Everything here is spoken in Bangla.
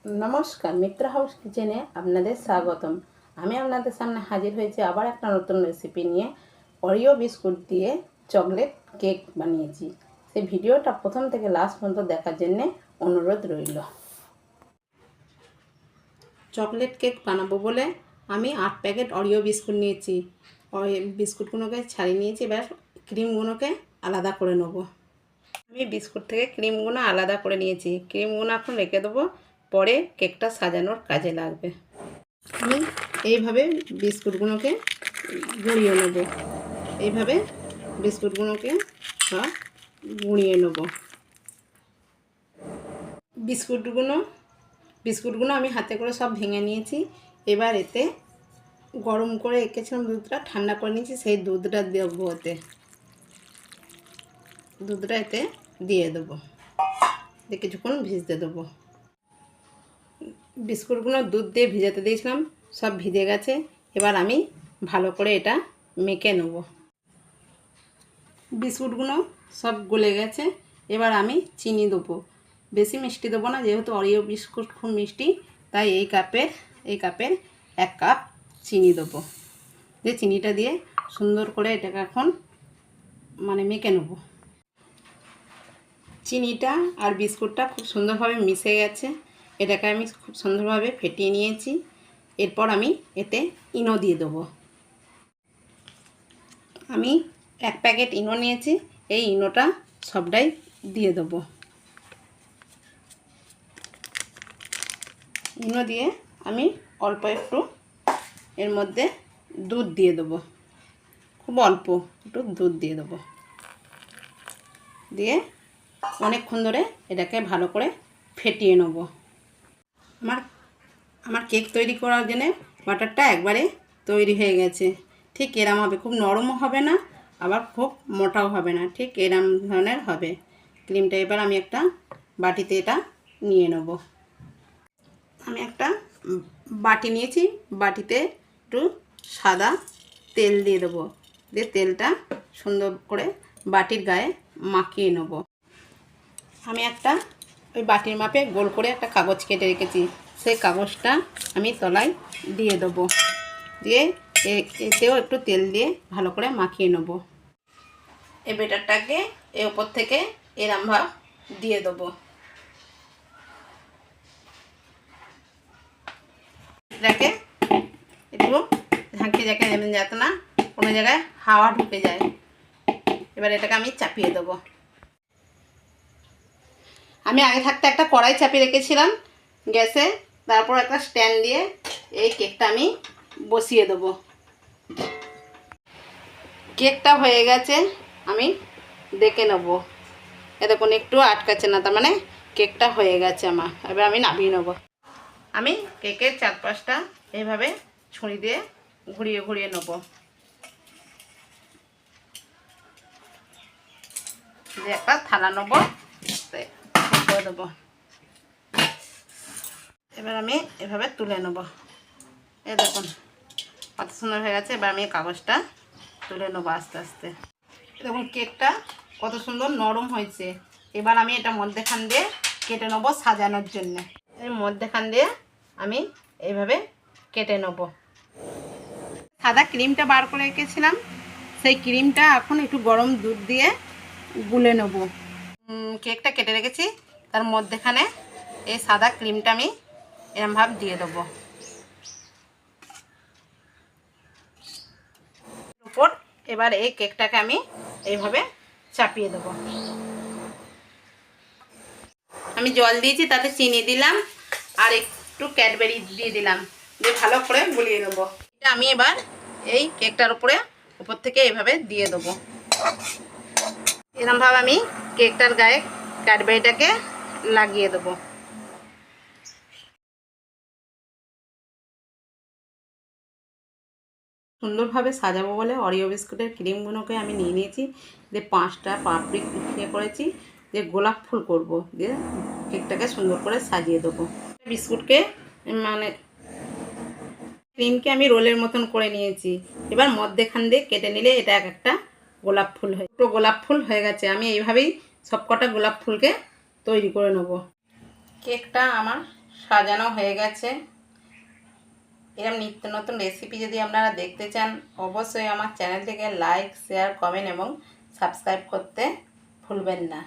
নমস্কার, মিত্রা হাউস কিচেনে আপনাদের স্বাগতম। আমি আপনাদের সামনে হাজির হয়েছি আবার একটা নতুন রেসিপি নিয়ে। অরিও বিস্কুট দিয়ে চকলেট কেক বানিয়েছি। সেই ভিডিওটা প্রথম থেকে লাস্ট পর্যন্ত দেখার জন্যে অনুরোধ রইল। চকলেট কেক বানাবো বলে আমি 8 প্যাকেট অরিও বিস্কুট নিয়েছি। বিস্কুটগুলোকে ছাড়িয়ে নিয়েছি, এবার ক্রিমগুলোকে আলাদা করে নেব। আমি বিস্কুট থেকে ক্রিমগুলো আলাদা করে নিয়েছি। ক্রিমগুলো এখন রেখে দেবো, পরে কেকটা সাজানোর কাজে লাগবে। আমি এইভাবে বিস্কুটগুলোকে গুঁড়িয়ে নেব। এইভাবে বিস্কুটগুলোকে সব গুঁড়িয়ে নেব। বিস্কুটগুলো আমি হাতে করে সব ভেঙে নিয়েছি। এবার এতে গরম করে রেখেছিলাম দুধটা, ঠান্ডা করে নিয়েছি, সেই দুধটা দেবো। দুধটা এতে দিয়ে দেবো, দিয়ে কিছুক্ষণ ভিজতে দেবো। বিস্কুটগুলো দুধ দিয়ে ভিজাতে দিয়েছিলাম, সব ভিজে গেছে। এবার আমি ভালো করে এটা মেখে নেব। বিস্কুটগুলো সব গলে গেছে। এবার আমি চিনি দেবো, বেশি মিষ্টি দেবো না, যেহেতু অরিও বিস্কুট খুব মিষ্টি, তাই এই কাপের 1 কাপ চিনি দেবো। দিয়ে চিনিটা দিয়ে সুন্দর করে এটাকে এখন মেখে নেব। চিনিটা আর বিস্কুটটা খুব সুন্দরভাবে মিশে গেছে। এটাকে আমি খুব সুন্দরভাবে ফেটিয়ে নিয়েছি। এরপর আমি এতে ইনো দিয়ে দেবো। আমি 1 প্যাকেট ইনো নিয়েছি, এই ইনোটা সবটাই দিয়ে দেবো। ইনো দিয়ে আমি অল্প একটু এর মধ্যে দুধ দিয়ে দেবো, খুব অল্প একটু দুধ দিয়ে দেবো। দিয়ে অনেকক্ষণ ধরে এটাকে ভালো করে ফেটিয়ে নেব। আমার কেক তৈরি করার জন্য বাটারটা একবারে তৈরি হয়ে গেছে। ঠিক এরম হবে, খুব নরমও হবে না, আবার খুব মোটাও হবে না, ঠিক এরম ধরনের হবে ক্রিমটা। এবার আমি একটা বাটিতে এটা নিয়ে নেব। আমি একটা বাটি নিয়েছি, বাটিতে একটু সাদা তেল দিয়ে দেবো। দিয়ে তেলটা সুন্দর করে বাটির গায়ে মাখিয়ে নেব। আমি একটা ওই বাটির মাপে গোল করে একটা কাগজ কেটে রেখেছি, সেই কাগজটা আমি তলায় দিয়ে দেবো। দিয়ে এতেও একটু তেল দিয়ে ভালো করে মাখিয়ে নেব। এই ব্যাটারটাকে এর উপর থেকে এরমভাবে দিয়ে দেবো। এটাকে একটু ঝাঁকিয়ে যাতে না কোনো জায়গায় হাওয়া ঢুকে যায়। এবার এটাকে আমি চাপিয়ে দেবো। আমি আগে থাকতে একটা কড়াই চাপিয়ে রেখেছিলাম গ্যাসে, তারপর একটা স্ট্যান্ড দিয়ে এই কেকটা আমি বসিয়ে দেবো। কেকটা হয়ে গেছে, আমি দেখে নেব। এ দেখুন একটু আটকাচ্ছে না, তার মানে কেকটা হয়ে গেছে আমার। এবার আমি নামিয়ে নেব। আমি কেকের চারপাশটা এইভাবে ছুরি দিয়ে ঘুরিয়ে ঘুরিয়ে নেব। দিয়ে একটা থালা নেব, করে দেবো। এবার আমি এভাবে তুলে নেব। এই দেখুন কত সুন্দর হয়ে গেছে। এবার আমি কাগজটা তুলে নেবো আস্তে আস্তে। দেখুন কেকটা কত সুন্দর নরম হয়েছে। এবার আমি এটা মধ্যেখান দিয়ে কেটে নেব সাজানোর জন্য। এই মধ্যেখান দিয়ে আমি এইভাবে কেটে নেব। সাদা ক্রিমটা বার করে রেখেছিলাম, সেই ক্রিমটা এখন একটু গরম দুধ দিয়ে গুলে নেব। কেকটা কেটে রেখেছি, তার মধ্যেখানে এই সাদা ক্রিমটা আমি এরমভাবে দিয়ে দেবো। উপর এবার এই কেকটাকে আমি এইভাবে চাপিয়ে দেবো। আমি জল দিয়েছি, তাতে চিনি দিলাম আর একটু ক্যাডবেরি দিয়ে দিলাম, দিয়ে ভালো করে গুলিয়ে নেবো। এটা আমি এবার এই কেকটার উপর থেকে এইভাবে দিয়ে দেবো। এরমভাবে আমি কেকটার গায়ে ক্যাডবেরিটাকে লাগিয়ে দেবো। সুন্দরভাবে সাজাবো বলে অরিও বিস্কুটের ক্রিমগুলোকে আমি নিয়ে নিয়েছি, দিয়ে 5টা পাপড়ি করেছি, দিয়ে গোলাপ ফুল করব, দিয়ে কেকটাকে সুন্দর করে সাজিয়ে দেবো। বিস্কুটকে ক্রিমকে আমি রোলের মতন করে নিয়েছি। এবার মধ্যেখান দিয়ে কেটে নিলে এটা একটা গোলাপ ফুল হয়। দুটো গোলাপ ফুল হয়ে গেছে। আমি এইভাবেই সবকটা গোলাপ ফুলকে তৈরি করে নেব। কেকটা আমার সাজানো হয়ে গেছে। এরকম নিত্য নতুন রেসিপি যদি আপনারা দেখতে চান অবশ্যই আমার চ্যানেলটিকে লাইক, শেয়ার, কমেন্ট এবং সাবস্ক্রাইব করতে ভুলবেন না।